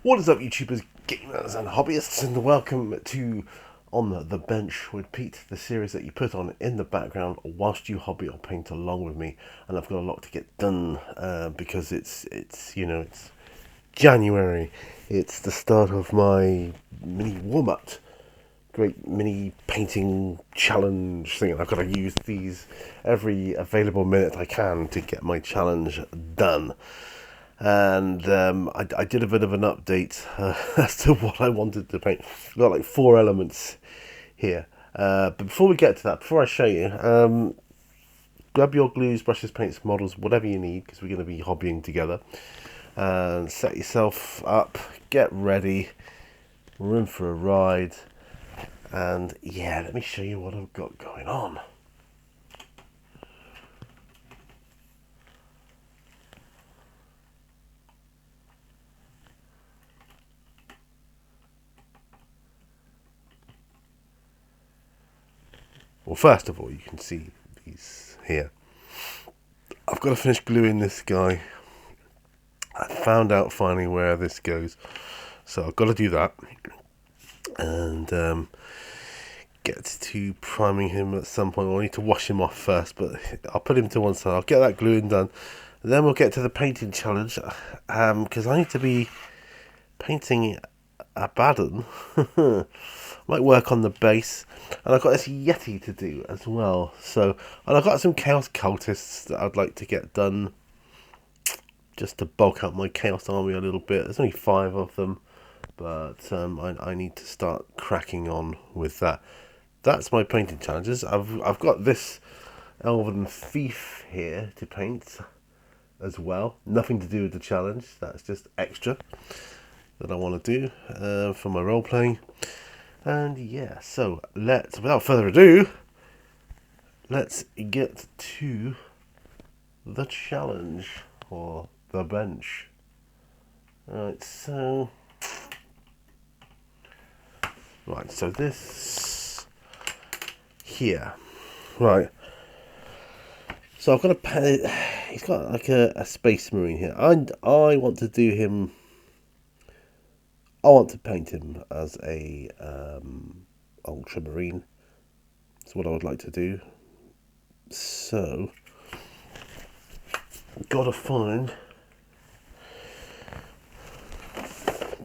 What is up, YouTubers, gamers, and hobbyists, and welcome to On the Bench with Pete, the series that you put on in the background whilst you hobby or paint along with me. And I've got a lot to get done because it's January. It's the start of my mini Warmutt, great mini painting challenge thing. I've got to use these every available minute I can to get my challenge done. And I did a bit of an update as to what I wanted to paint. I've got like 4 elements here. But before we get to that, before I show you, grab your glues, brushes, paints, models, whatever you need, because we're going to be hobbying together. And set yourself up, get ready, we're in for a ride. And yeah, let me show you what I've got going on. Well, first of all, you can see these here. I've got to finish gluing this guy. I found out finally where this goes, so I've got to do that and get to priming him at some point. I'll need to wash him off first, but I'll put him to one side. I'll get that gluing done, and then we'll get to the painting challenge because I need to be painting a baden. Might work on the base, and I've got this Yeti to do as well. So, and I've got some Chaos Cultists that I'd like to get done, just to bulk up my Chaos army a little bit. There's only 5 of them, but I need to start cracking on with that. That's my painting challenges. I've got this Elven Thief here to paint as well. Nothing to do with the challenge. That's just extra that I want to do for my role playing. And yeah, so without further ado, let's get to the challenge or the bench. Right, so this here, right. So I've got he's got like a space marine here. I want to do him. I want to paint him as a ultramarine. That's what I would like to do. So, gotta find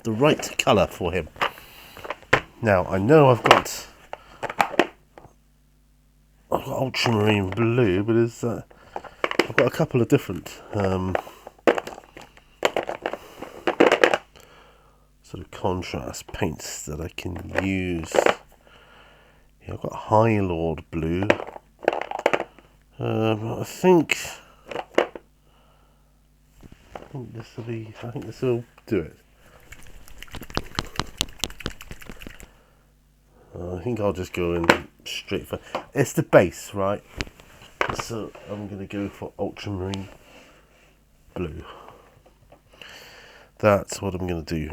the right colour for him. Now I know I've got ultramarine blue, but I've got a couple of different sort of contrast paints that I can use. Yeah, I've got High Lord blue. I think this will do it. I think I'll just go in straight for it's the base, right? So I'm gonna go for ultramarine blue. That's what I'm gonna do.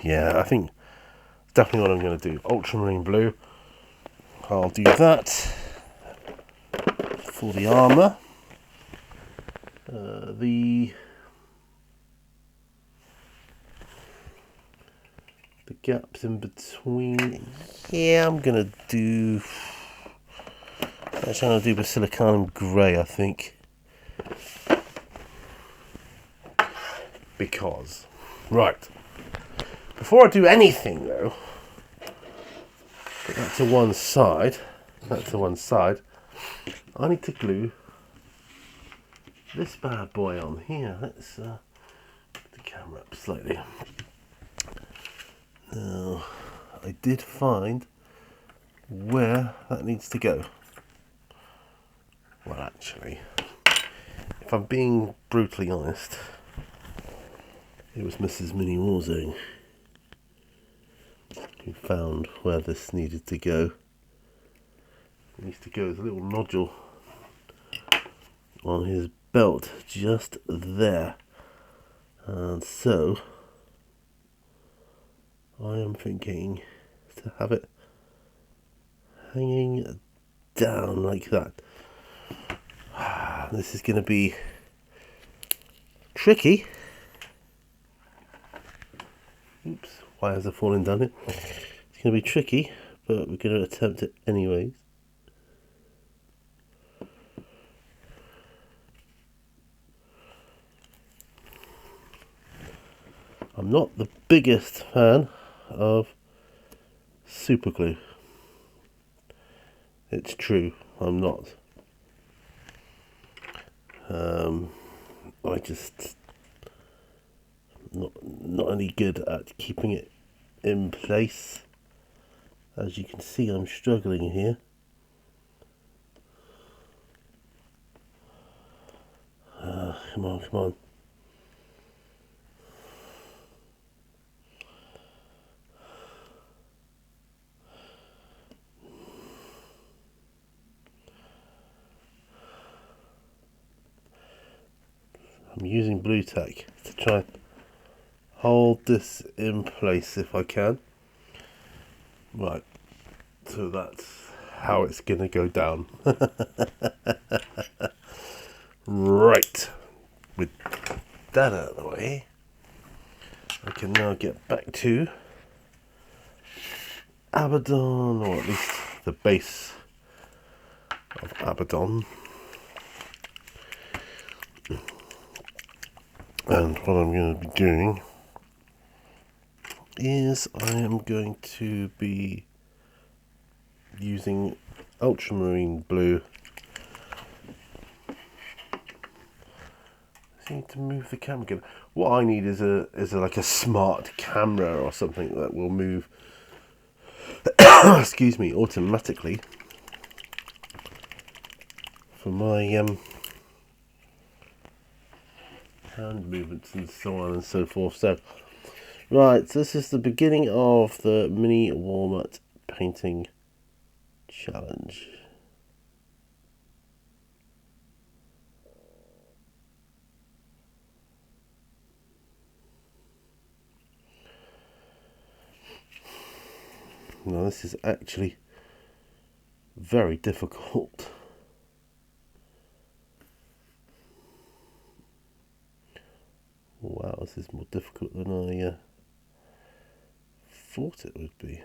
Yeah, I think definitely what I'm gonna do. Ultramarine blue. I'll do that for the armor. The gaps in between. Yeah, I'm gonna do. Actually, I'm gonna do Basilicanum Grey, I think, because right. Before I do anything, though, put that to one side. I need to glue this bad boy on here. Let's put the camera up slightly. Now, I did find where that needs to go. Well, actually, if I'm being brutally honest, it was Mrs. Mini Warzone who found where this needed to go. It needs to go as a little nodule on his belt, just there. And so, I am thinking to have it hanging down like that. This is going to be tricky. Oops, wires are falling down here. It's going to be tricky, but we're going to attempt it anyways. I'm not the biggest fan of super glue. It's true, I'm not. I just not any good at keeping it in place. As you can see, I'm struggling here. Come on, come on. I'm using blue tack to try and hold this in place if I can. Right, so that's how it's going to go down. Right, with that out of the way, I can now get back to Abaddon, or at least the base of Abaddon. And what I'm going to be doing is I am going to be using ultramarine blue. I need to move the camera again. What I need is like a smart camera or something that will move excuse me, automatically for my hand movements and so on and so forth. So right, so this is the beginning of the mini Warmutt painting challenge. Now this is actually very difficult. Wow, this is more difficult than I thought it would be.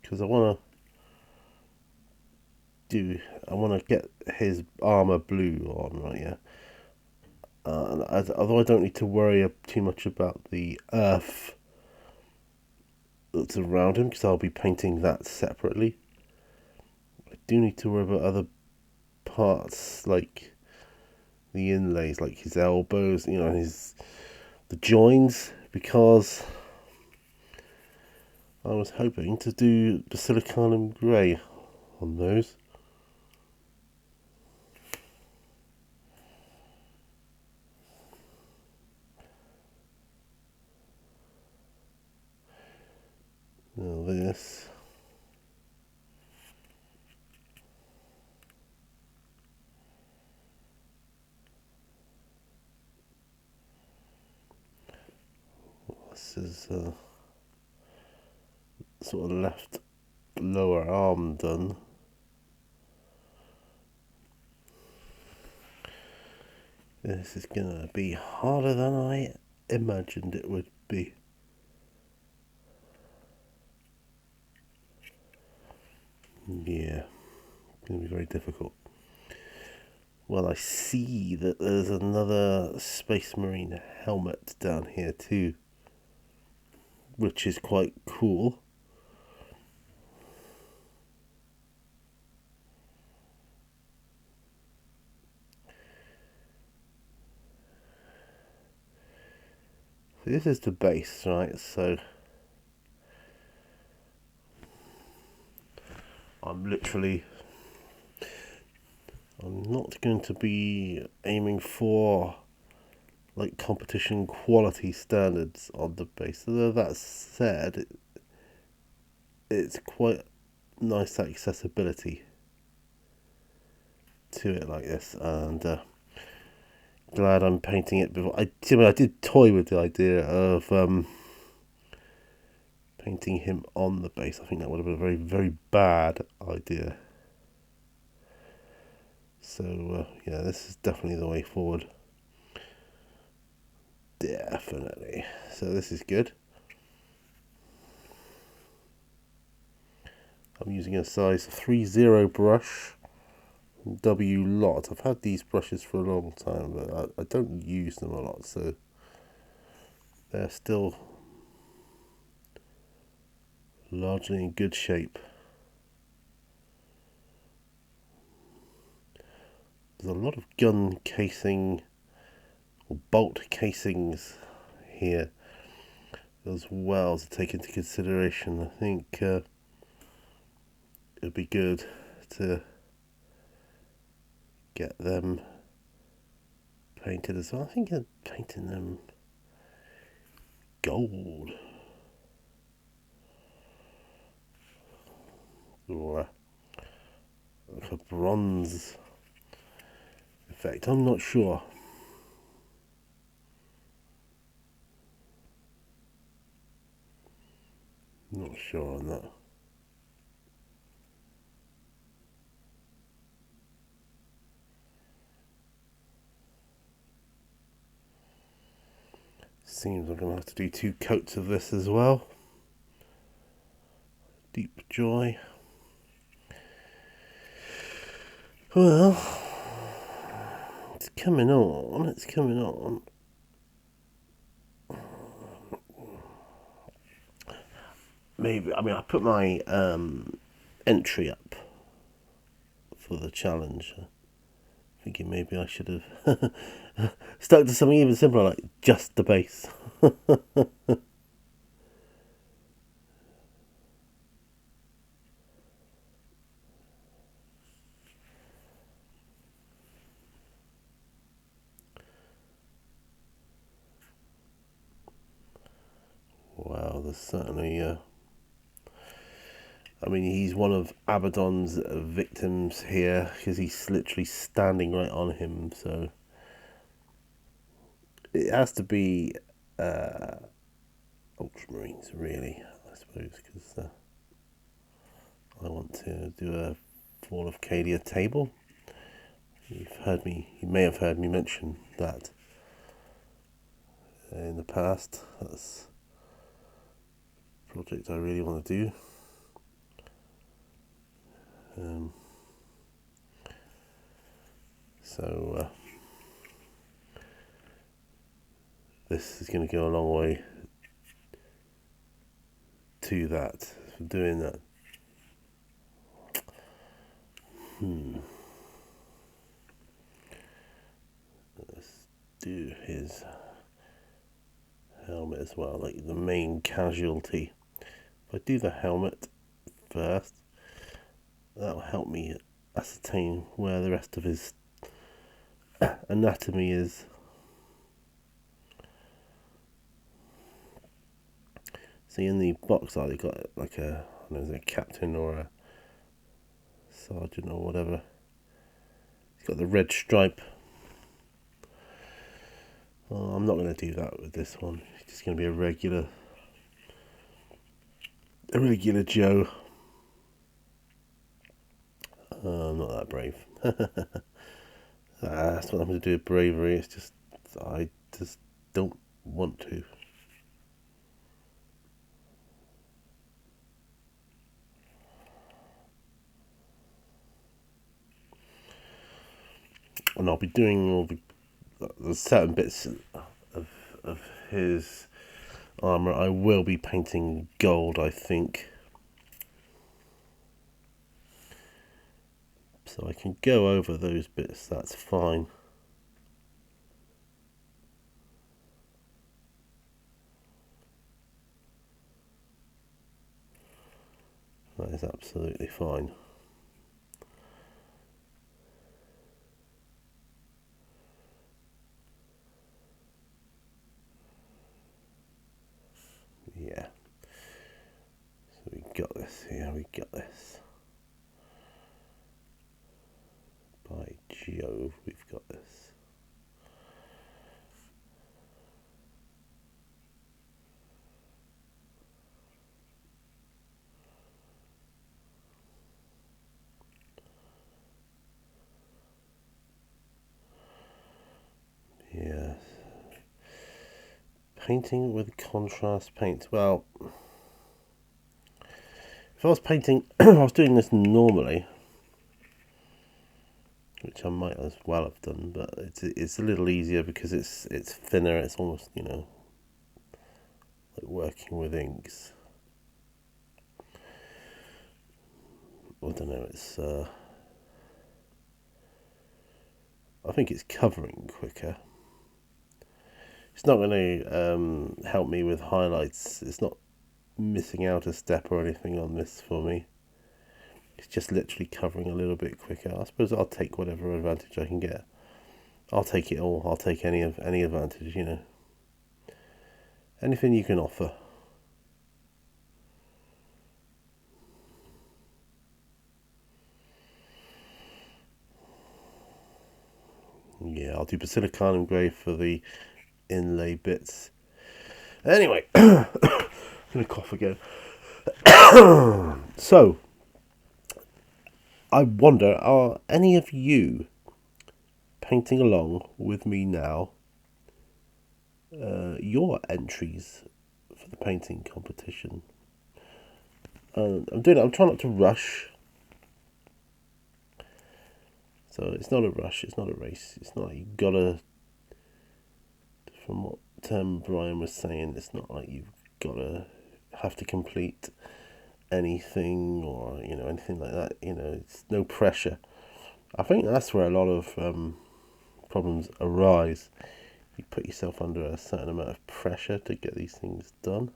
Because I want to get his armor blue on, right? Yeah. Although I don't need to worry too much about the earth that's around him, because I'll be painting that separately. I do need to worry about other parts, like the inlays, like his elbows, you know, the joins, because I was hoping to do basilicanum grey on those. Now this. This is sort of left lower arm done. This is gonna be harder than I imagined it would be. Yeah, gonna be very difficult. Well, I see that there's another Space Marine helmet down here too, which is quite cool. So this is the base, right? So I'm not going to be aiming for like competition quality standards on the base. Although that said, it's quite nice accessibility to it like this, and glad I'm painting it before. I did toy with the idea of painting him on the base. I think that would have been a very, very bad idea. So yeah, this is definitely the way forward. Definitely. So this is good. I'm using a size 3.0 brush, W lot. I've had these brushes for a long time, but I don't use them a lot, so they're still largely in good shape. There's a lot of gun casing or bolt casings here as well to take into consideration. I think it'd be good to get them painted as well. I think I'm painting them gold or like a bronze effect. I'm not sure. Not sure on that. Seems I'm going to have to do 2 coats of this as well. Deep joy. Well, it's coming on. It's coming on. Maybe, I mean, I put my entry up for the challenge, thinking maybe I should have stuck to something even simpler, like just the base. Wow, there's certainly I mean, he's one of Abaddon's victims here because he's literally standing right on him. So it has to be Ultramarines, really, I suppose, because I want to do a Fall of Cadia table. You may have heard me mention that in the past. That's a project I really want to do. So this is going to go a long way to that, for doing that. Let's do his helmet as well, like the main casualty. If I do the helmet first, that'll help me ascertain where the rest of his anatomy is. See, in the box art, they got like a, I don't know, a captain or a sergeant or whatever. He's got the red stripe. Well, I'm not going to do that with this one. It's just going to be a regular Joe. I'm not that brave. That's what I'm going to do with bravery. It's just, I just don't want to. And I'll be doing all the certain bits of his armour. I will be painting gold, I think. So I can go over those bits, that's fine. That is absolutely fine. Yeah. So we got this here, we got this. By Jove, we've got this. Yes. Painting with contrast paint. Well, if I was painting, I was doing this normally, which I might as well have done, but it's a little easier because it's thinner. It's almost, you know, like working with inks. I don't know. It's I think it's covering quicker. It's not going to help me with highlights. It's not missing out a step or anything on this for me. It's just literally covering a little bit quicker. I suppose I'll take whatever advantage I can get. I'll take it all. I'll take any advantage, you know. Anything you can offer. Yeah, I'll do basilicanum grey for the inlay bits. Anyway, I'm gonna cough again. So, I wonder, are any of you painting along with me now? Your entries for the painting competition. I'm doing it. I'm trying not to rush. So it's not a rush. It's not a race. It's not like you gotta. From what Brian was saying, it's not like you've gotta have to complete anything or, you know, anything like that. You know, it's no pressure. I think that's where a lot of problems arise. You put yourself under a certain amount of pressure to get these things done.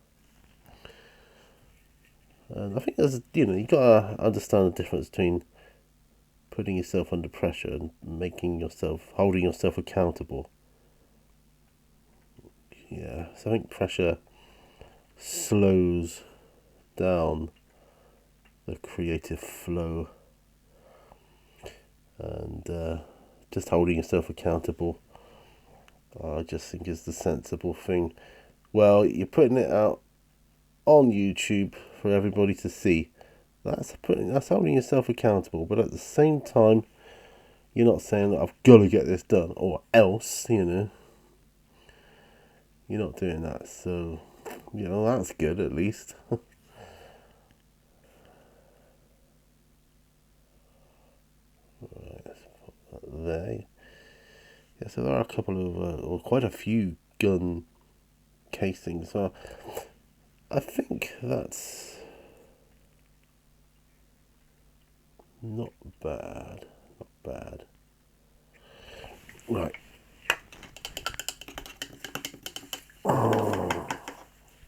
And I think there's, you know, you gotta understand the difference between putting yourself under pressure and holding yourself accountable. Yeah, so I think pressure slows down the creative flow, and just holding yourself accountable, I just think is the sensible thing. Well, you're putting it out on YouTube for everybody to see. That's holding yourself accountable, but at the same time, you're not saying that I've got to get this done or else, you know. You're not doing that, so, you know, that's good at least. Right, let's put that there. Yeah, so there are a couple of, or quite a few gun casings. So I think that's not bad. Not bad. Right.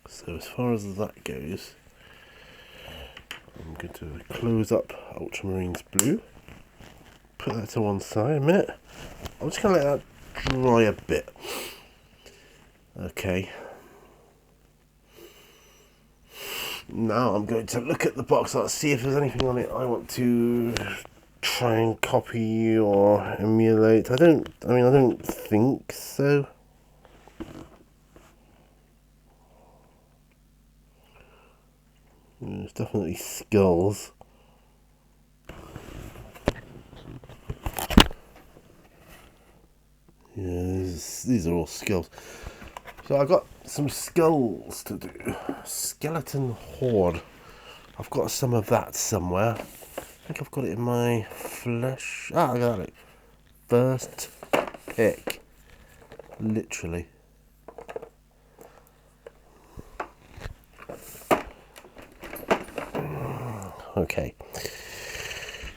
So as far as that goes, I'm going to close up Ultramarines Blue. Put that to one side a minute. I'm just going to let that dry a bit. Okay. Now I'm going to look at the box art, see if there's anything on it I want to try and copy or emulate. I don't think so. There's definitely skulls. Yeah, these are all skulls. So I've got some skulls to do. Skeleton Horde. I've got some of that somewhere. I think I've got it in my flesh. I got it. First pick. Literally. Okay.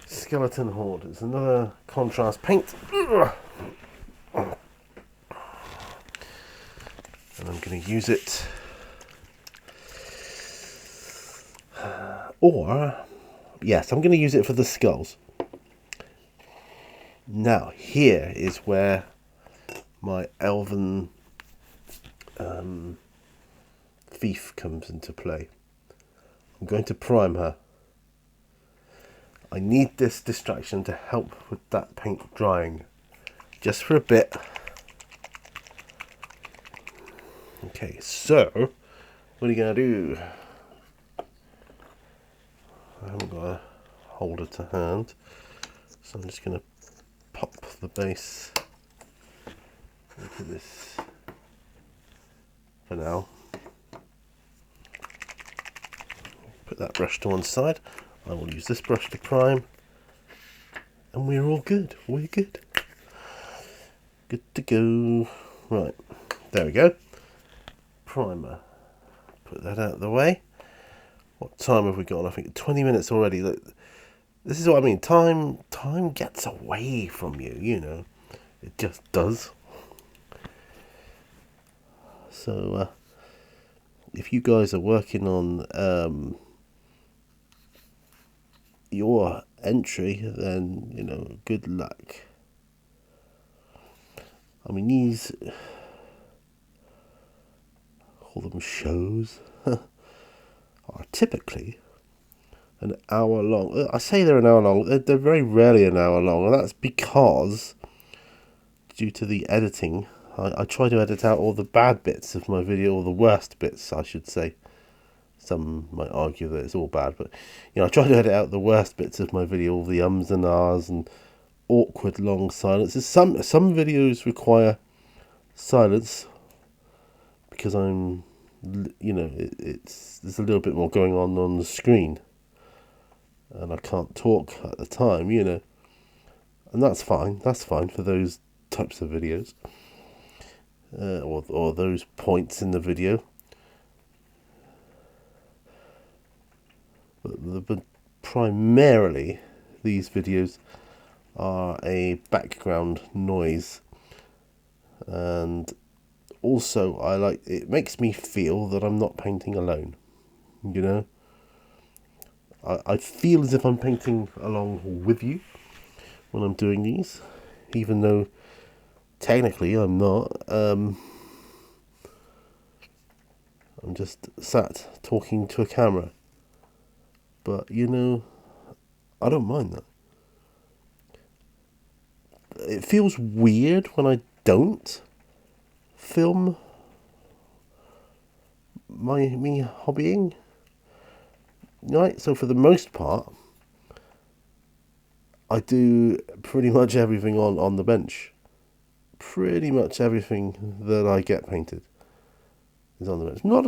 Skeleton Horde. It's another contrast paint. And I'm going to use it. Or, yes, I'm going to use it for the skulls. Now, here is where my elven thief comes into play. I'm going to prime her. I need this distraction to help with that paint drying. Just for a bit. Okay, so what are you going to do? I haven't got a holder to hand, so I'm just going to pop the base into this for now. Put that brush to one side. I will use this brush to prime. And we're all good. We're good. Good to go. Right. There we go. Primer. Put that out of the way. What time have we got? I think 20 minutes already. Look, this is what I mean. Time gets away from you, you know. It just does. So, if you guys are working on your entry, then, you know, good luck. I mean, these, call them shows, are typically an hour long. I say they're an hour long. They're very rarely an hour long, and that's because, due to the editing, I try to edit out all the bad bits of my video, or the worst bits, I should say. Some might argue that it's all bad, but, you know, I try to edit out the worst bits of my video, all the ums and ahs and awkward long silences. Some videos require silence because I'm, you know, there's a little bit more going on the screen, and I can't talk at the time, you know, and that's fine. That's fine for those types of videos, or those points in the video. But primarily, these videos are a background noise, and also it makes me feel that I'm not painting alone, you know. I feel as if I'm painting along with you when I'm doing these, even though technically I'm not. I'm just sat talking to a camera. But, you know, I don't mind that. It feels weird when I don't film me hobbying. Right, so for the most part, I do pretty much everything on the bench. Pretty much everything that I get painted is on the bench. Not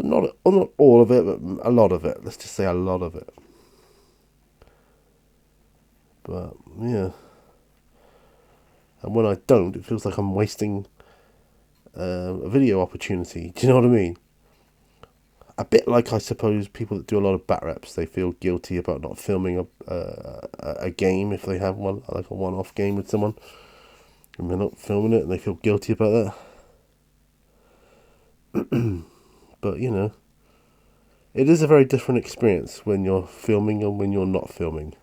all of it, but a lot of it. Let's just say a lot of it. But, yeah. And when I don't, it feels like I'm wasting a video opportunity. Do you know what I mean? A bit like, I suppose, people that do a lot of bat reps, they feel guilty about not filming a game if they have one, like a one-off game with someone, and they're not filming it, and they feel guilty about that. But, you know, it is a very different experience when you're filming and when you're not filming.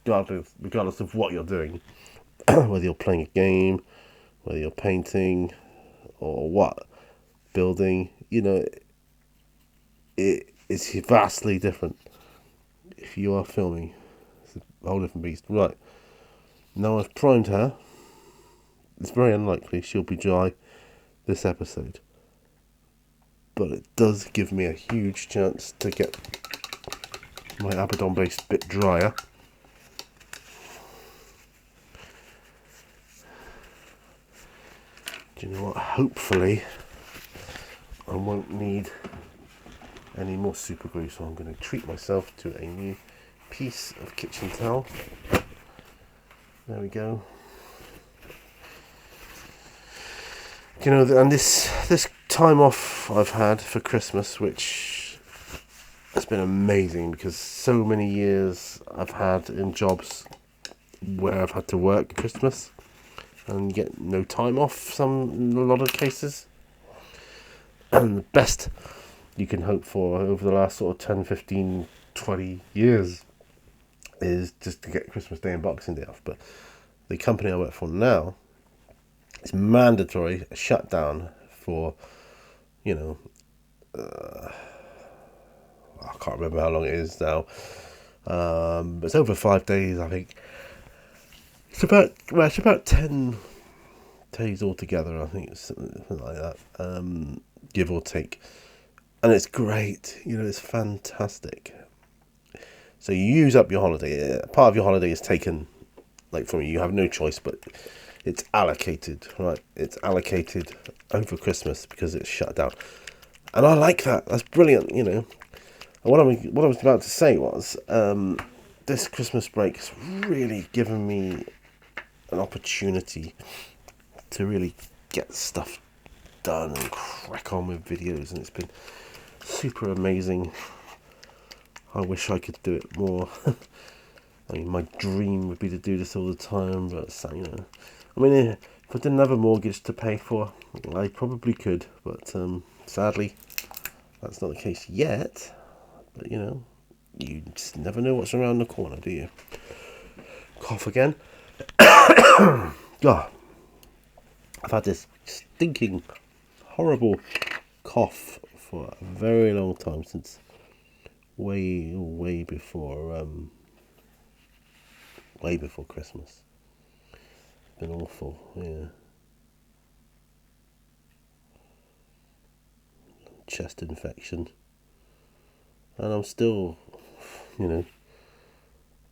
Regardless of what you're doing, whether you're playing a game, whether you're painting, or what, building, you know, it's vastly different if you are filming. It's a whole different beast. Right, now I've primed her. It's very unlikely she'll be dry this episode, but it does give me a huge chance to get my Abaddon base a bit drier. Do you know what? Hopefully I won't need any more super glue, so I'm going to treat myself to a new piece of kitchen towel. There we go. You know, and this time off I've had for Christmas, which has been amazing because so many years I've had in jobs where I've had to work Christmas and get no time off in a lot of cases. And the best you can hope for over the last sort of 10, 15, 20 years is just to get Christmas Day and Boxing Day off. But the company I work for now, it's mandatory shutdown for, you know, I can't remember how long it is now. But it's over 5 days, I think. It's about 10 days altogether, I think, it's something like that, give or take. And it's great, you know, it's fantastic. So you use up your holiday. Part of your holiday is taken, like, from you. You have no choice, but it's allocated, right? It's allocated over Christmas because it's shut down, and I like that. That's brilliant, you know. And what I was about to say was, this Christmas break has really given me an opportunity to really get stuff done and crack on with videos, and it's been super amazing. I wish I could do it more. I mean, my dream would be to do this all the time, but you know, I mean, if I didn't have a mortgage to pay for, I probably could, but sadly, that's not the case yet. But you know, you just never know what's around the corner, do you? Cough again. God, I've had this stinking, horrible cough for a very long time, since way before Christmas. It's been awful, yeah. Chest infection, and I'm still, you know,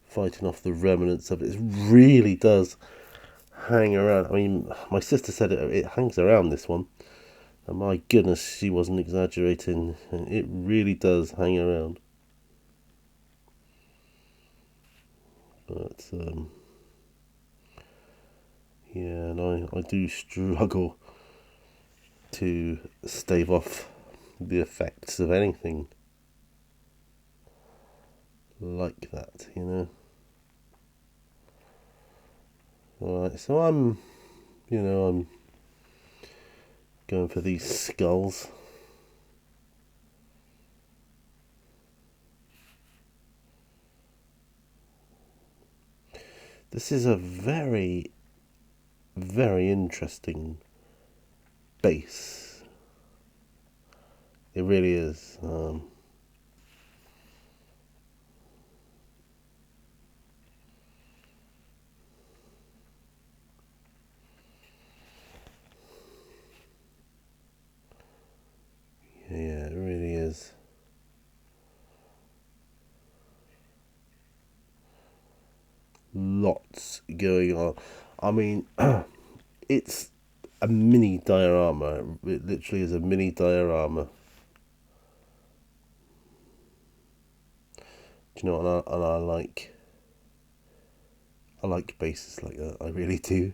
fighting off the remnants of it. It really does hang around. I mean, my sister said it hangs around, this one, and my goodness, she wasn't exaggerating. It really does hang around. But yeah, and I do struggle to stave off the effects of anything like that, you know. Alright, so I'm going for these skulls. This is a very, very interesting base. It really is. Yeah, it really is. Lots going on. I mean, it's a mini diorama. It literally is a mini diorama. Do you know what? And I like bases like that. I really do.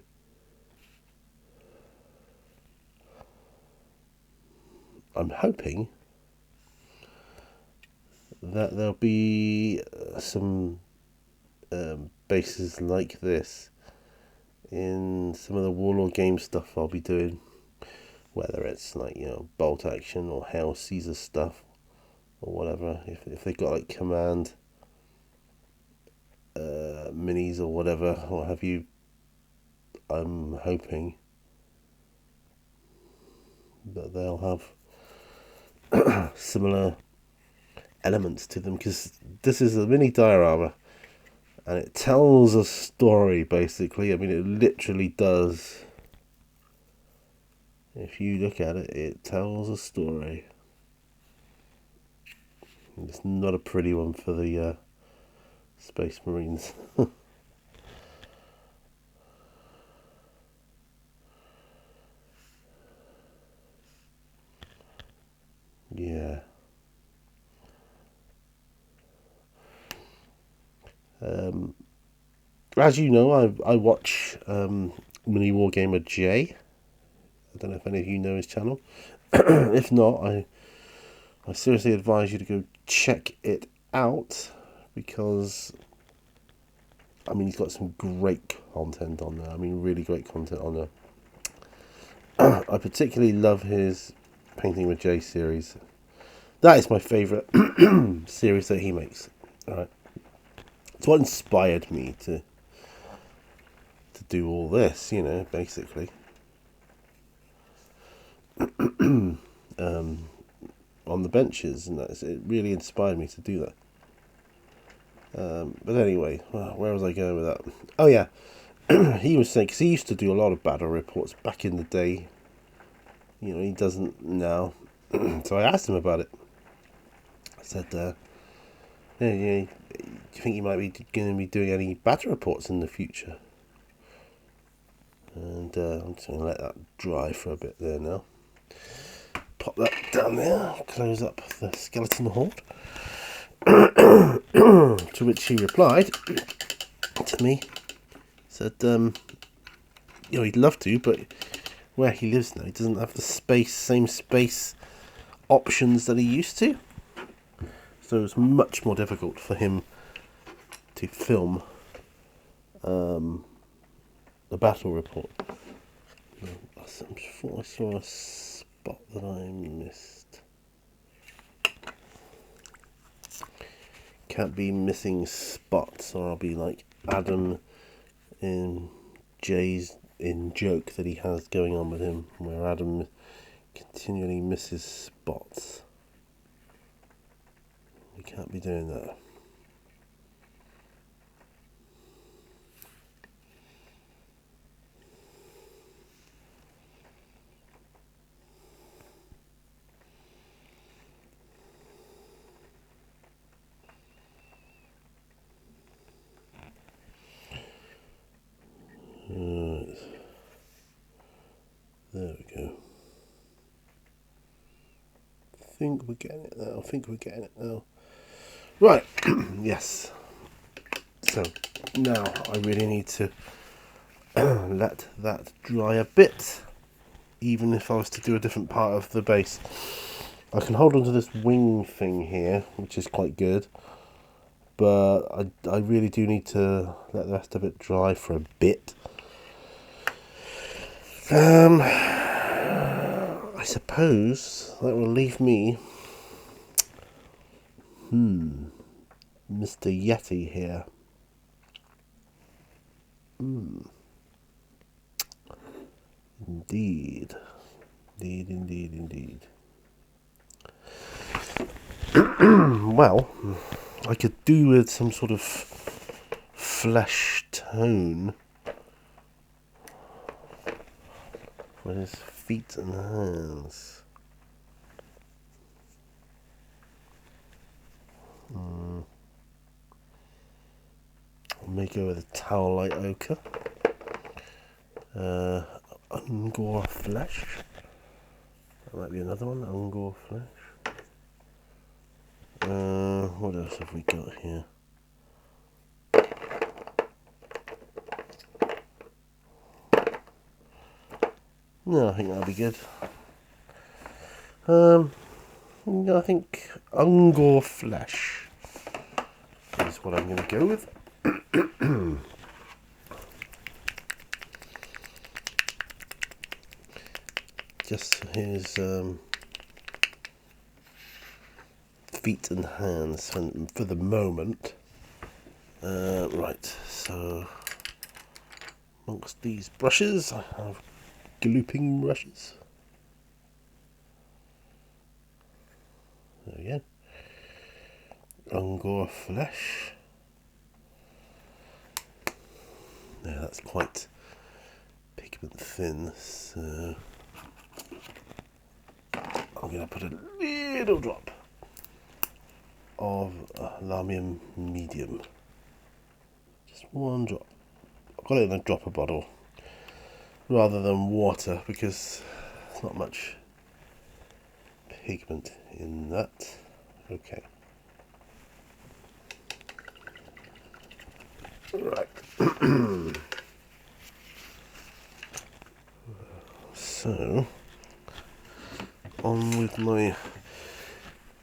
I'm hoping that there'll be some bases like this in some of the Warlord game stuff I'll be doing, whether it's like, you know, bolt action or Hail Caesar stuff or whatever. If they've got like command minis or whatever, what have you, I'm hoping that they'll have similar elements to them, because this is a mini diorama and it tells a story basically. I mean, it literally does. If you look at it, it tells a story. It's not a pretty one for the Space Marines. Yeah. As you know, I watch Mini Wargamer J. I don't know if any of you know his channel. If not, I seriously advise you to go check it out, because I mean, he's got some great content on there. I mean, really great content on there. I particularly love his Painting with J series. That is my favourite series that he makes. All right, it's what inspired me to do all this. You know, basically. On the benches, and it really inspired me to do that. But anyway, where was I going with that? Oh yeah, he was saying, because he used to do a lot of battle reports back in the day. You know, he doesn't now. So I asked him about it. I said, yeah, do you think you might be going to be doing any battle reports in the future? And I'm just going to let that dry for a bit there now. Pop that down there, close up the skeleton hoard. To which he replied to me, said, he'd love to, but where he lives now, he doesn't have the same space options that he used to. So it's much more difficult for him to film the battle report. I thought I saw a spot that I missed. Can't be missing spots, or I'll be like Adam in joke that he has going on with him, where Adam continually misses spots. We can't be doing that. Right. There we go. I think we're getting it now. Right. Yes. So now I really need to let that dry a bit, even if I was to do a different part of the base. I can hold on to this wing thing here, which is quite good, but I really do need to let the rest of it dry for a bit. I suppose that will leave me Mr. Yeti here. Indeed. Well, I could do with some sort of flesh tone for his feet and hands. I may go with a towel-light ochre. Ungor flesh. That might be another one. Ungor flesh. What else have we got here? No, I think that'll be good. I think Ungor flesh is what I'm going to go with. Just his feet and hands for the moment. Right, so amongst these brushes, I have glooping brushes. There we go. Ungor flesh. Yeah, that's quite pigment thin, so I'm going to put a little drop of Lamium medium. Just one drop. I've got it in a dropper bottle rather than water because there's not much pigment in that. Okay. Right. So, on with my...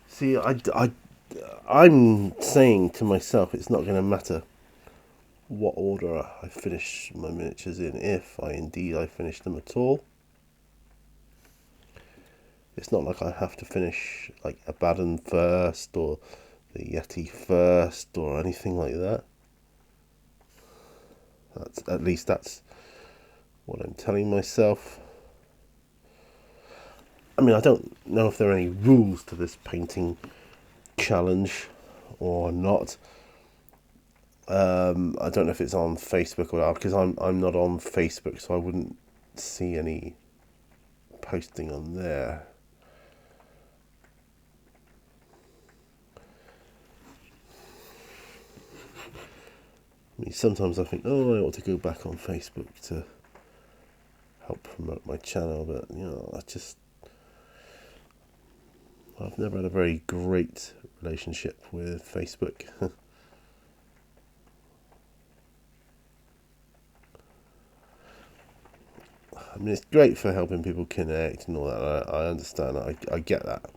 See, I'm saying to myself it's not going to matter what order I finish my miniatures in, if I finish them at all. It's not like I have to finish like Abaddon first or the Yeti first or anything like that. At least that's what I'm telling myself. I mean, I don't know if there are any rules to this painting challenge or not. I don't know if it's on Facebook or not, because I'm not on Facebook, so I wouldn't see any posting on there. I mean, sometimes I think, oh, I ought to go back on Facebook to help promote my channel, but I've never had a very great relationship with Facebook. I mean, it's great for helping people connect and all that. I understand that. I get that.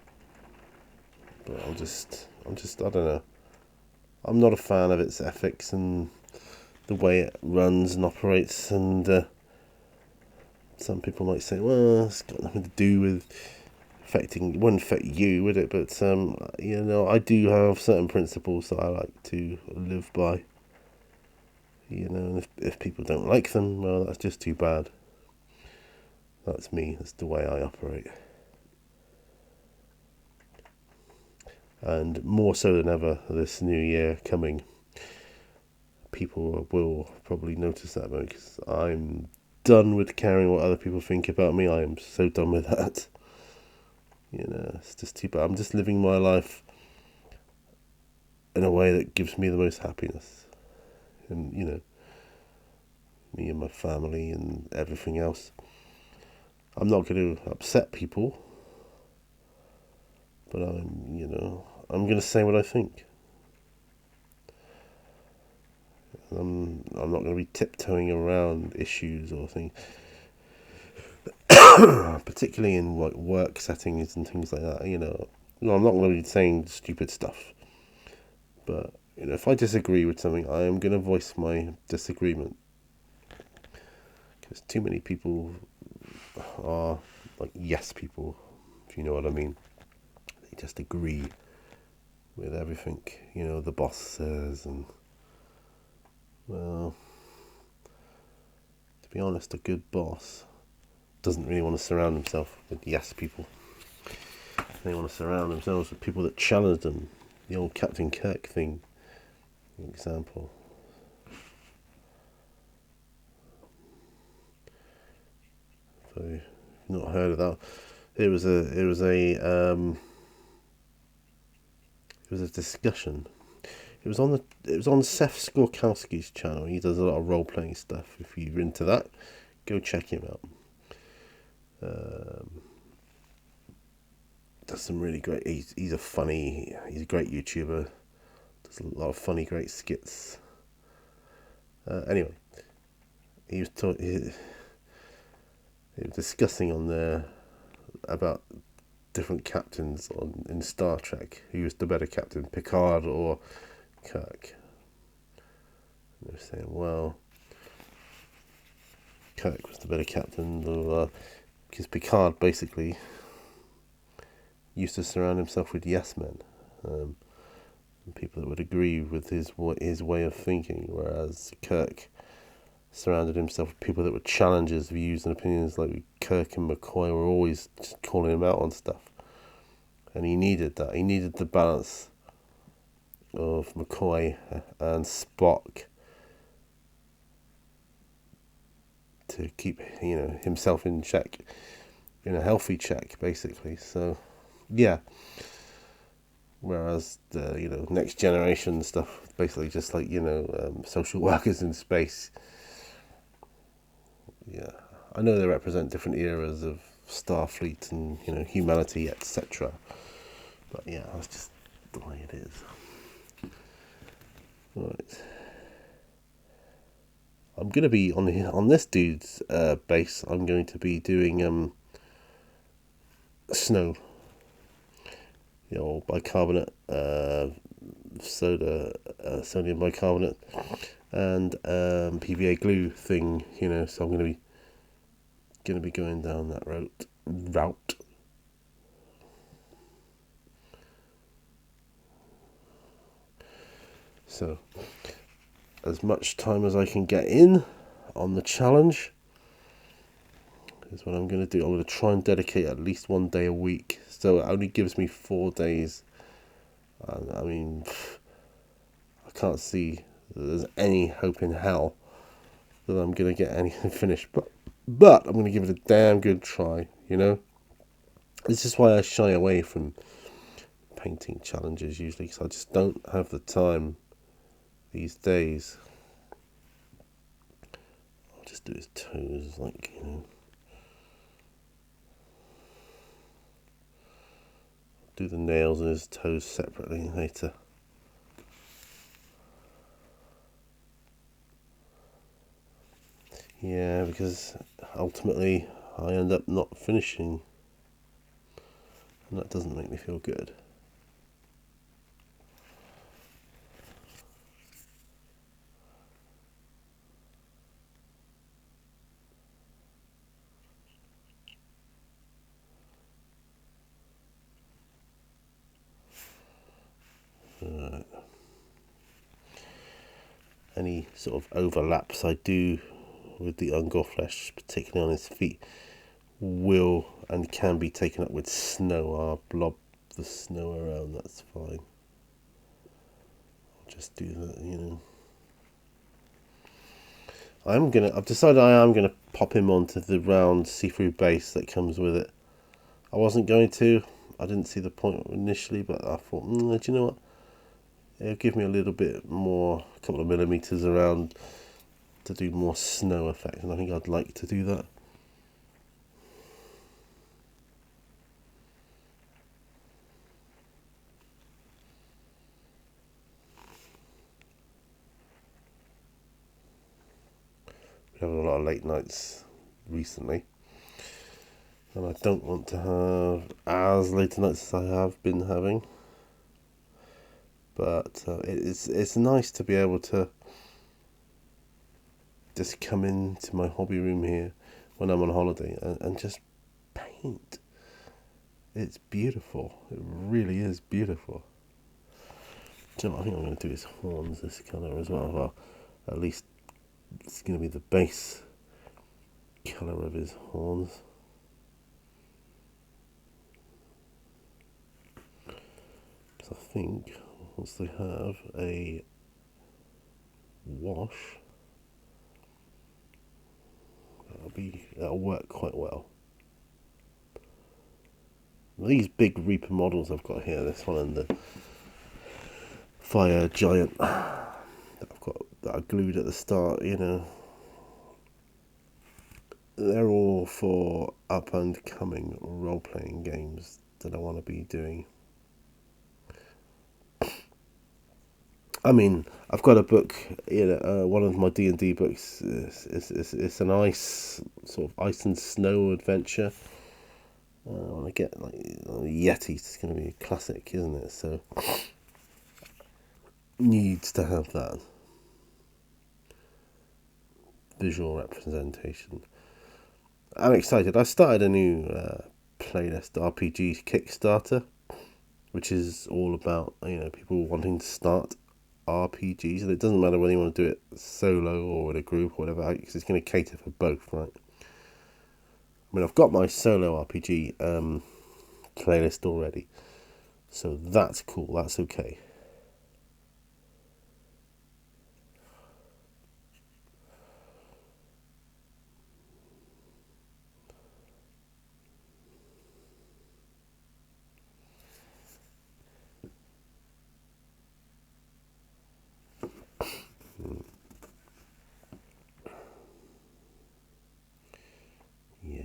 But I don't know. I'm not a fan of its ethics and the way it runs and operates. And some people might say, well, it's got nothing to do with it wouldn't affect you, would it? But I do have certain principles that I like to live by. And if people don't like them, well, that's just too bad. That's me. That's the way I operate. And more so than ever, this new year coming, people will probably notice that, because I'm done with caring what other people think about me. I am so done with that. It's just too bad. I'm just living my life in a way that gives me the most happiness. And, me and my family and everything else. I'm not going to upset people, but I'm going to say what I think. I'm not going to be tiptoeing around issues or things, particularly in like work settings and things like that. I'm not going to be saying stupid stuff, but if I disagree with something, I am going to voice my disagreement, because too many people are like yes people, if you know what I mean. They just agree with everything the boss says, and well, to be honest, a good boss doesn't really want to surround himself with yes people. They want to surround themselves with people that challenge them. The old Captain Kirk thing, example. So, if you've not heard of that, it was a discussion. It was on Seth Skorkowski's channel. He does a lot of role playing stuff. If you're into that, go check him out. Does some really great. He's a great YouTuber. Does a lot of funny, great skits. Anyway, he was discussing on there about different captains in Star Trek. Who was the better captain, Picard or Kirk? And they were saying, well, Kirk was the better captain, because Picard basically used to surround himself with yes men, and people that would agree with his way of thinking, whereas Kirk surrounded himself with people that would challenge his views and opinions. Like Kirk and McCoy were always just calling him out on stuff, and he needed that. He needed the balance of McCoy and Spock to keep himself in check, in a healthy check, basically. So yeah, whereas the next generation stuff, basically just like social workers in space. Yeah, I know they represent different eras of Starfleet and humanity, etc. But yeah, that's just the way it is. Right, I'm gonna be on this dude's base. I'm going to be doing snow, bicarbonate, soda, sodium bicarbonate, and PVA glue thing. So I'm gonna be going down that route. So, as much time as I can get in on the challenge is what I'm going to do. I'm going to try and dedicate at least 1 day a week. So it only gives me 4 days. I mean, I can't see that there's any hope in hell that I'm going to get anything finished. But I'm going to give it a damn good try, This is why I shy away from painting challenges usually, because I just don't have the time these days. I'll just do his toes, do the nails and his toes separately later. Yeah, because ultimately I end up not finishing, and that doesn't make me feel good. Any sort of overlaps I do with the Ungor flesh, particularly on his feet, will and can be taken up with snow. I'll blob the snow around, that's fine. I'll just do that, I've decided I am gonna pop him onto the round see-through base that comes with it. I wasn't going to. I didn't see the point initially, but I thought, do you know what? It'll give me a little bit more, a couple of millimeters around to do more snow effect, and I think I'd like to do that. We have a lot of late nights recently, and I don't want to have as late nights as I have been having. But it's nice to be able to just come into my hobby room here when I'm on holiday and just paint. It's beautiful. It really is beautiful. Do you know what I think I'm going to do his horns this colour as well. Well, at least it's going to be the base colour of his horns. So I think once they have a wash, that'll work quite well. These big Reaper models I've got here, this one and the Fire Giant that I glued at the start, they're all for up and coming role playing games that I want to be doing. I mean, I've got a book, one of my D&D books it's an ice and snow adventure. I want to get Yeti. It's going to be a classic, isn't it? So needs to have that visual representation. I'm excited. I started a new playlist RPG Kickstarter, which is all about people wanting to start RPGs, and it doesn't matter whether you want to do it solo or in a group or whatever, because it's going to cater for both, right? I mean, I've got my solo RPG playlist already, so that's cool. That's okay.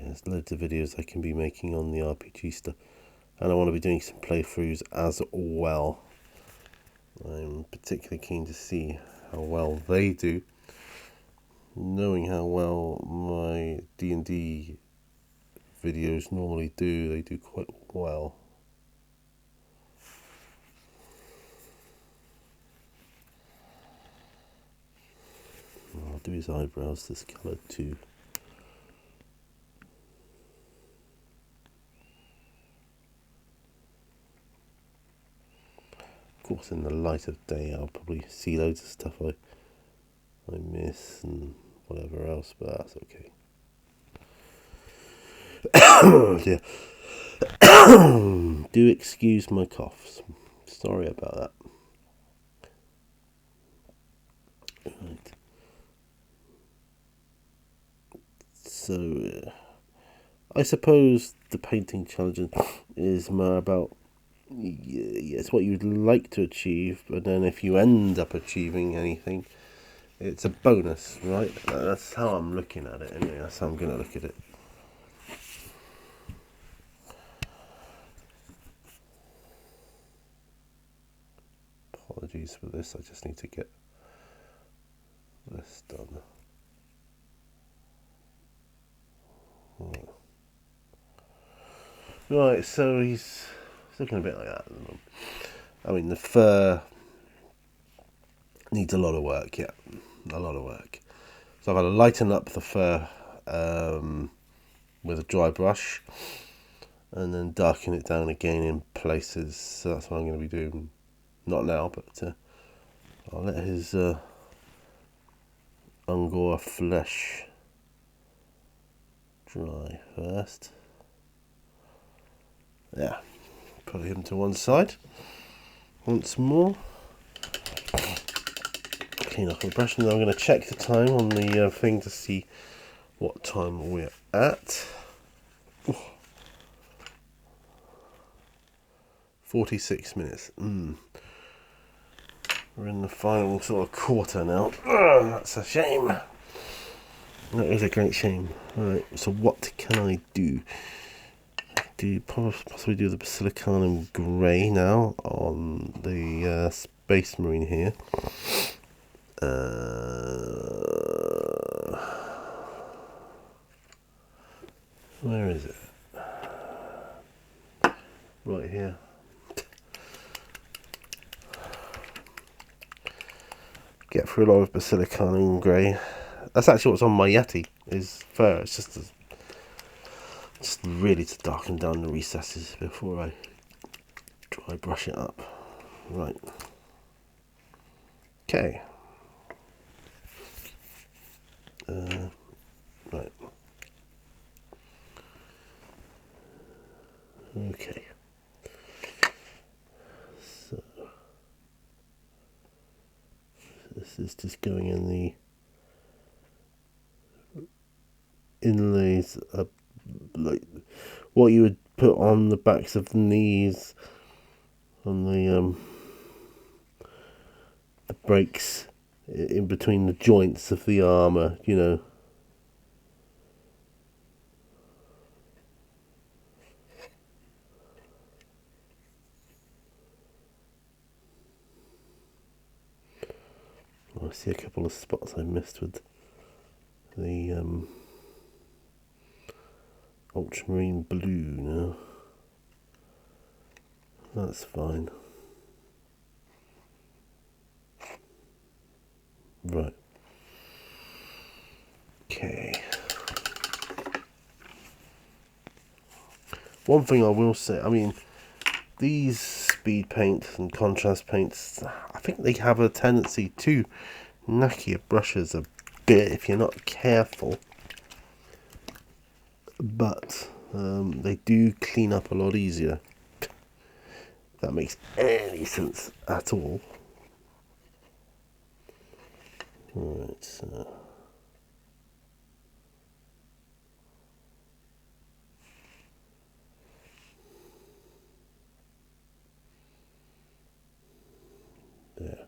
There's loads of videos I can be making on the RPG stuff, and I want to be doing some playthroughs as well. I'm particularly keen to see how well they do, knowing how well my D&D videos normally do. They do quite well. I'll do his eyebrows this colour too. Of course, in the light of day, I'll probably see loads of stuff I miss and whatever else, but that's okay. Oh dear. Do excuse my coughs. Sorry about that. Right. So, I suppose the painting challenge is more about it's what you'd like to achieve, but then if you end up achieving anything, it's a bonus, right? That's how I'm looking at it anyway. That's how I'm going to look at it. Apologies for this, I just need to get this done. Right, so he's looking a bit like that at the moment. I mean, the fur needs a lot of work, yeah, a lot of work. So I've got to lighten up the fur with a dry brush and then darken it down again in places. So that's what I'm going to be doing. Not now, but I'll let his Angora flesh dry first. Yeah, put him to one side once more. Clean off the brush, and then I'm going to check the time on the thing to see what time we're at. 46 minutes. We're in the final sort of quarter now. That's a shame. That is a great shame. Right, so what can I do? Possibly do the Basilicanum Grey now on the Space Marine here. Where is it? Right here. Get through a lot of Basilicanum Grey. That's actually what's on my Yeti, is fur. It's just really to darken down the recesses before I dry brush it up. Right. Okay. Right. Okay. So this is just going in the inlays, like what you would put on the backs of the knees, on the breaks in between the joints of the armour, you know. I see a couple of spots I missed with the ultramarine blue now. That's fine. Right. Okay. One thing I will say, I mean, these speed paints and contrast paints, I think they have a tendency to knack your brushes a bit if you're not careful. But they do clean up a lot easier. If that makes any sense at all. Right, so. There.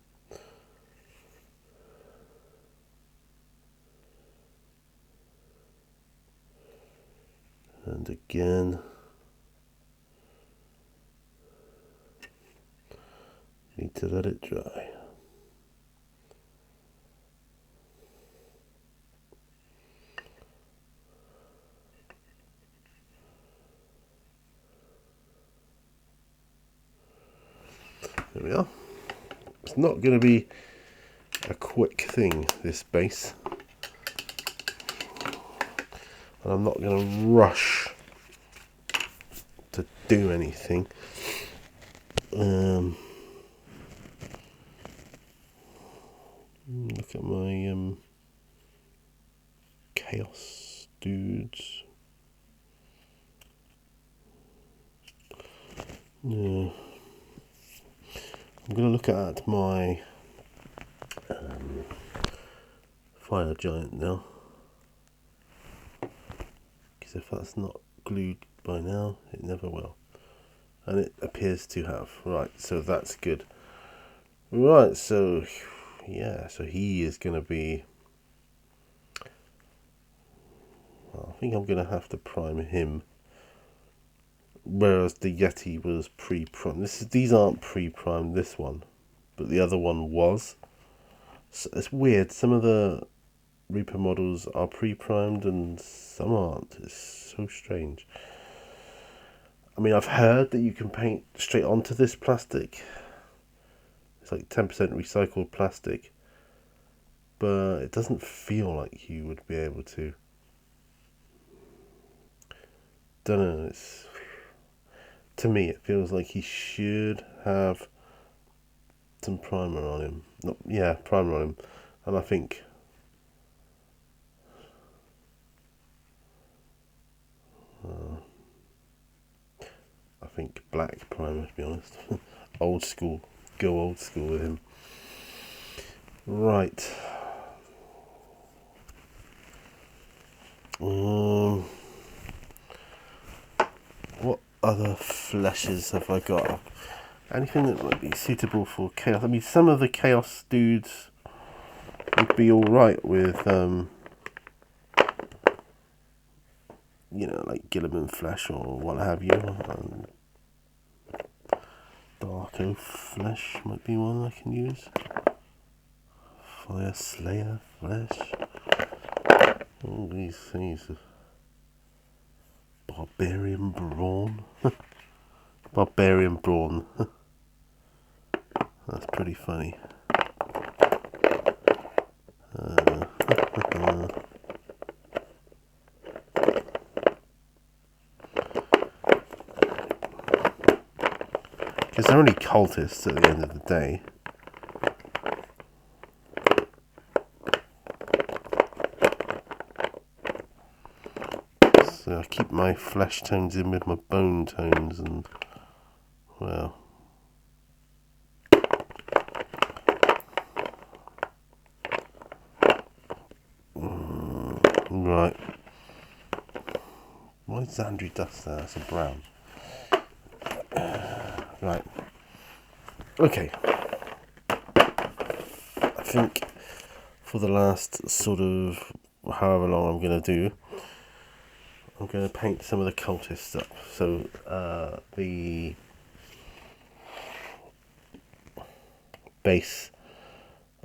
And again. Need to let it dry. There we are. It's not going to be a quick thing, this base. And I'm not going to rush to do anything. Look at my chaos dudes. Yeah. I'm going to look at my fire giant now, because if that's not glued by now, it never will, and it appears to have. Right, so that's good. Right, so yeah, so he is going to be, well, I think I'm going to have to prime him, whereas the Yeti was pre-primed. These aren't pre-primed, this one, but the other one was. So it's weird. Some of the Reaper models are pre-primed and some aren't. It's so strange. I mean, I've heard that you can paint straight onto this plastic. It's like 10% recycled plastic, but it doesn't feel like you would be able to. Don't know. To me, it feels like he should have some primer on him. Primer on him, and I think. I think black primer, to be honest. Old school. Go old school with him. Right. What other fleshes have I got? Anything that might be suitable for chaos? I mean, some of the chaos dudes would be alright with, like Gilliman flesh or what have you. Darko flesh might be one I can use. Fire Slayer flesh. All these things. Barbarian brawn. Barbarian brawn. That's pretty funny. Because they're only cultists at the end of the day. So I keep my flesh tones in with my bone tones and, well. Right. Why is Xandri dust there? That's a brown. Right. Okay. I think for the last sort of however long I'm going to do, I'm going to paint some of the cultists up. So the base,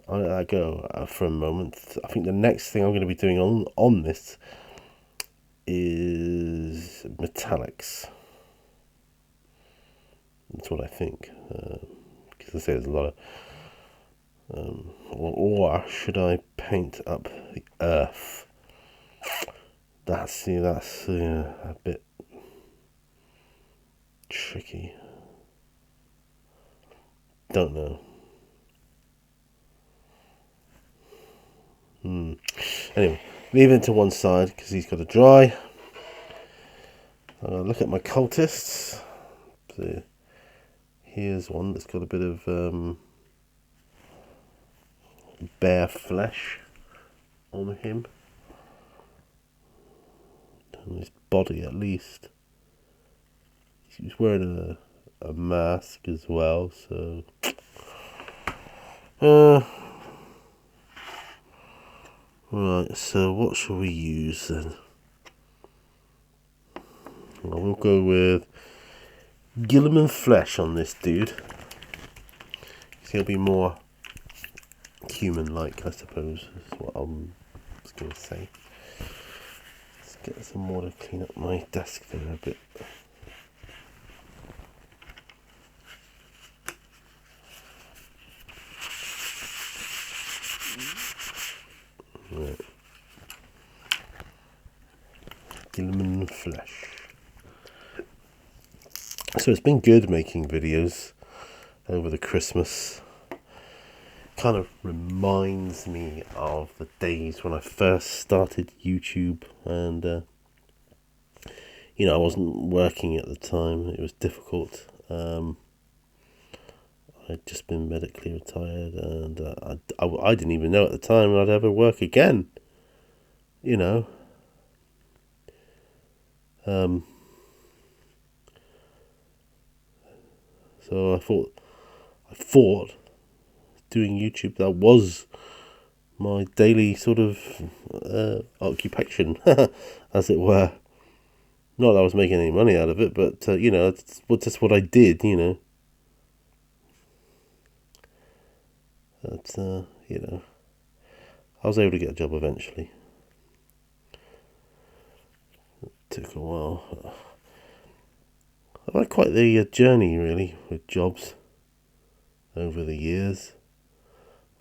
I'll let that go for a moment. I think the next thing I'm going to be doing on this is metallics. That's what I think. Because I say there's a lot of... or should I paint up the earth? That's a bit tricky. Don't know. Anyway, leave it to one side because he's got to dry. Look at my cultists. So here's one that's got a bit of bare flesh on him. On his body at least. He's wearing a mask as well, so right, so what shall we use then? Well, we'll go with Gilliman flesh on this dude. He'll be more human-like, I suppose, is what I was going to say. Let's get some more to clean up my desk there a bit. Right. Gilliman flesh. So it's been good making videos over the Christmas. Kind of reminds me of the days when I first started YouTube, and I wasn't working at the time. It was difficult. I'd just been medically retired, and I didn't even know at the time I'd ever work again. So I thought doing YouTube, that was my daily sort of occupation, as it were. Not that I was making any money out of it, but it's just what I did, But I was able to get a job eventually. It took a while. I've had quite the journey, really, with jobs over the years.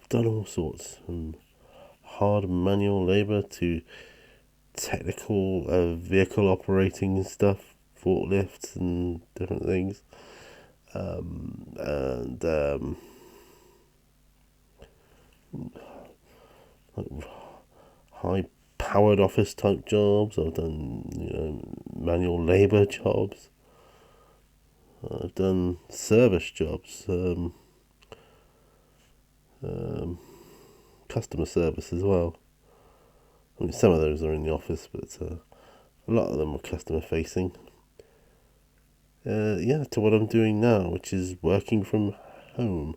I've done all sorts, from hard manual labour to technical vehicle operating stuff, forklifts and different things, and like high-powered office type jobs. I've done manual labour jobs. I've done service jobs, customer service as well. I mean, some of those are in the office, but a lot of them are customer facing. To what I'm doing now, which is working from home.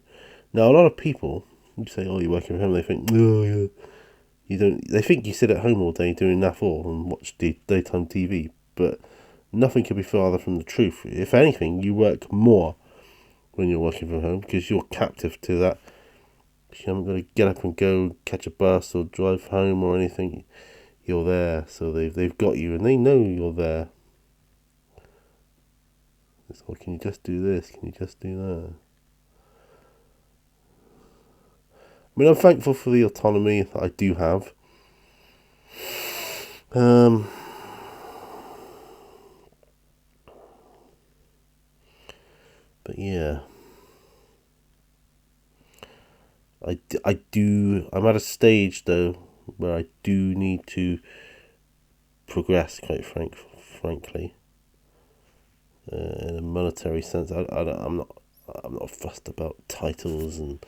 Now, a lot of people, you say, "Oh, you're working from home," they think, "Oh, yeah." You don't. They think you sit at home all day doing naff all and watch daytime TV, but nothing could be farther from the truth. If anything, you work more when you're working from home because you're captive to that. You haven't got to get up and go catch a bus or drive home or anything. You're there, so they've got you and they know you're there. It's like, can you just do this? Can you just do that? I mean, I'm thankful for the autonomy that I do have. But yeah, I'm at a stage though where I do need to progress, quite frankly, in a monetary sense. I'm not fussed about titles and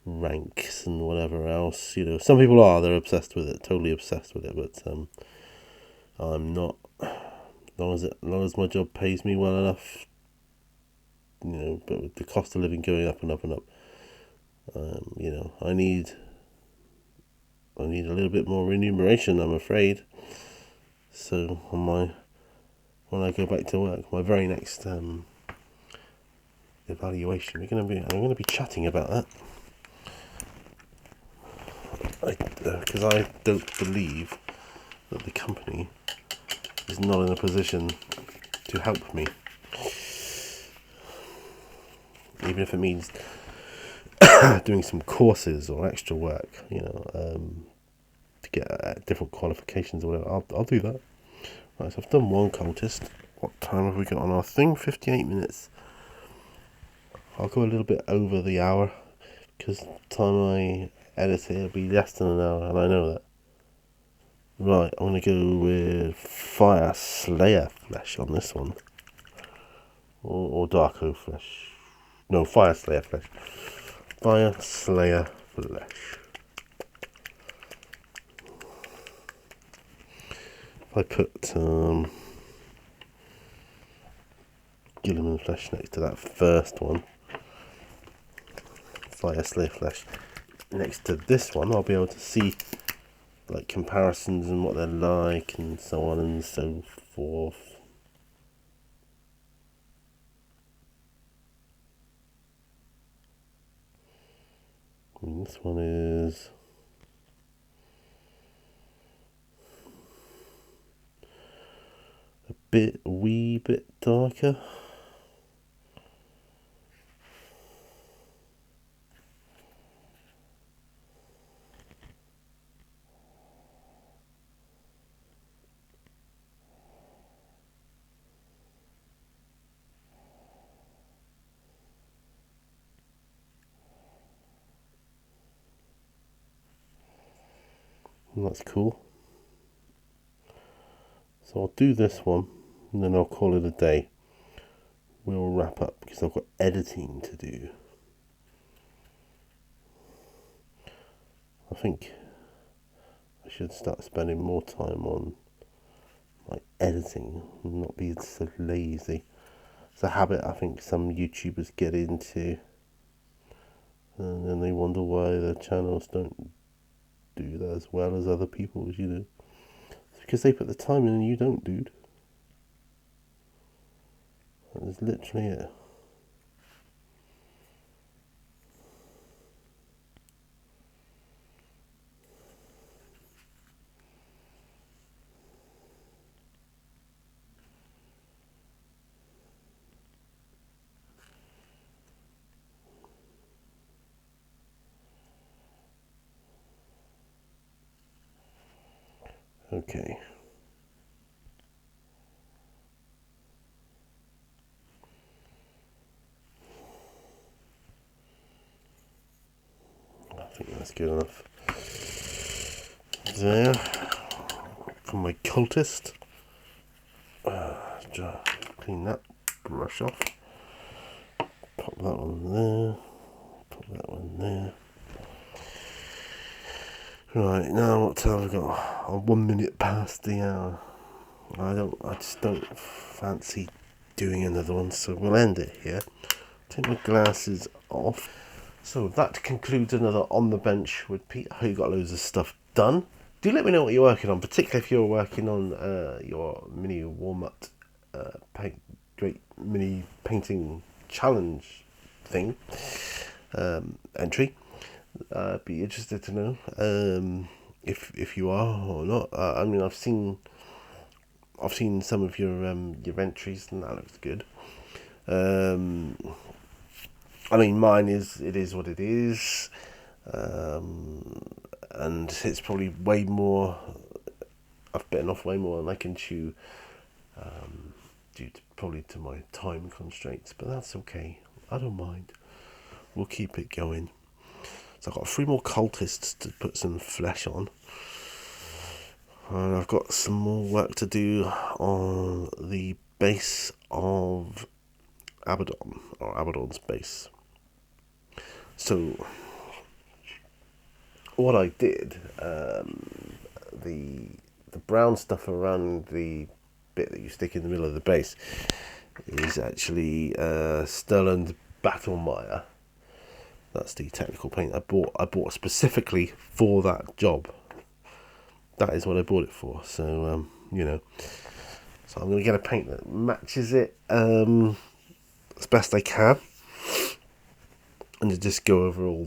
ranks and whatever else. Some people are. They're obsessed with it, totally obsessed with it. But I'm not. As long as my job pays me well enough, But with the cost of living going up and up and up, I need a little bit more remuneration, I'm afraid. So when I go back to work, my very next evaluation, I'm gonna be chatting about that. Because I don't believe that the company is not in a position to help me, even if it means doing some courses or extra work, to get different qualifications or whatever. I'll do that. Right, so I've done one cultist. What time have we got on our thing? 58 minutes. I'll go a little bit over the hour because the time I edit it, it'll be less than an hour, and I know that. Right, I'm going to go with Fire Slayer Flesh on this one. Or Darko Flesh. No, Fire Slayer Flesh. Fire Slayer Flesh. If I put Gilliman Flesh next to that first one, Fire Slayer Flesh, next to this one, I'll be able to see like comparisons and what they're like and so on and so forth. And this one is a wee bit darker. And that's cool. So I'll do this one and then I'll call it a day. We'll wrap up because I've got editing to do. I think I should start spending more time on like editing and not being so lazy. It's a habit I think some YouTubers get into, and then they wonder why their channels don't do that as well as other people's. It's because they put the time in and you don't, dude. That is literally it. Okay. I think that's good enough. There. For my cultist. Clean that brush off. Pop that one there. Pop that one there. Right, now what time have we got? Oh, 1 minute past the hour. I just don't fancy doing another one, so we'll end it here. Take my glasses off. So that concludes another On the Bench with Pete. I hope you got loads of stuff done. Do let me know what you're working on, particularly if you're working on your mini Warmutt great mini painting challenge thing entry. Be interested to know if you are or not. I mean, I've seen some of your entries, and that looks good. I mean, mine is what it is, and it's probably way more. I've bitten off way more than I can chew, due to probably to my time constraints. But that's okay. I don't mind. We'll keep it going. So I've got 3 more cultists to put some flesh on. And I've got some more work to do on the base of Abaddon, or Abaddon's base. So, what I did, the brown stuff around the bit that you stick in the middle of the base is actually Sterland Battlemire. That's the technical paint I bought specifically for that job. That is what I bought it for. So so I'm going to get a paint that matches it as best I can, and to just go over all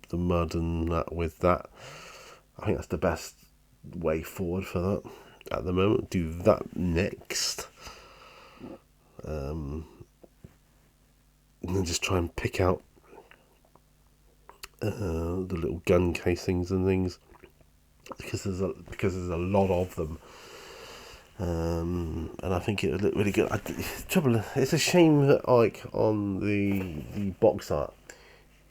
the mud and that with that. I think that's the best way forward for that at the moment. Do that next. And then just try and pick out the little gun casings and things, because there's a lot of them, and I think it would look really good. It's a shame that, like, on the box art,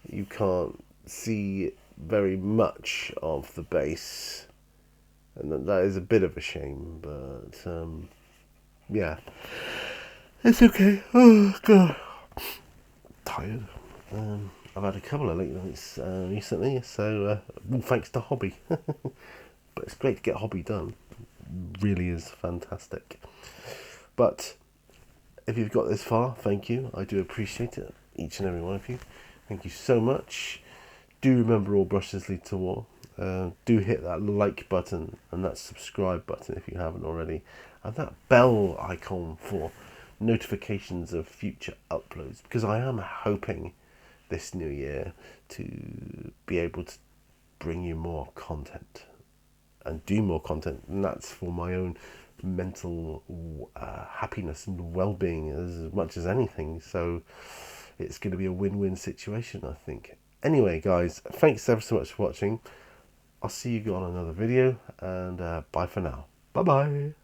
you can't see very much of the base, and that is a bit of a shame. But yeah, it's okay. Oh god, tired. I've had a couple of late nights recently, so thanks to hobby. But it's great to get hobby done. It really is fantastic. But if you've got this far, thank you. I do appreciate it, each and every one of you. Thank you so much. Do remember, all brushes lead to war. Do hit that like button and that subscribe button if you haven't already, and that bell icon for notifications of future uploads, because I am hoping this new year to be able to bring you more content and do more content, and that's for my own mental happiness and well-being as much as anything. So it's going to be a win-win situation, I think. Anyway, guys, thanks ever so much for watching. I'll see you on another video, and bye for now. Bye bye.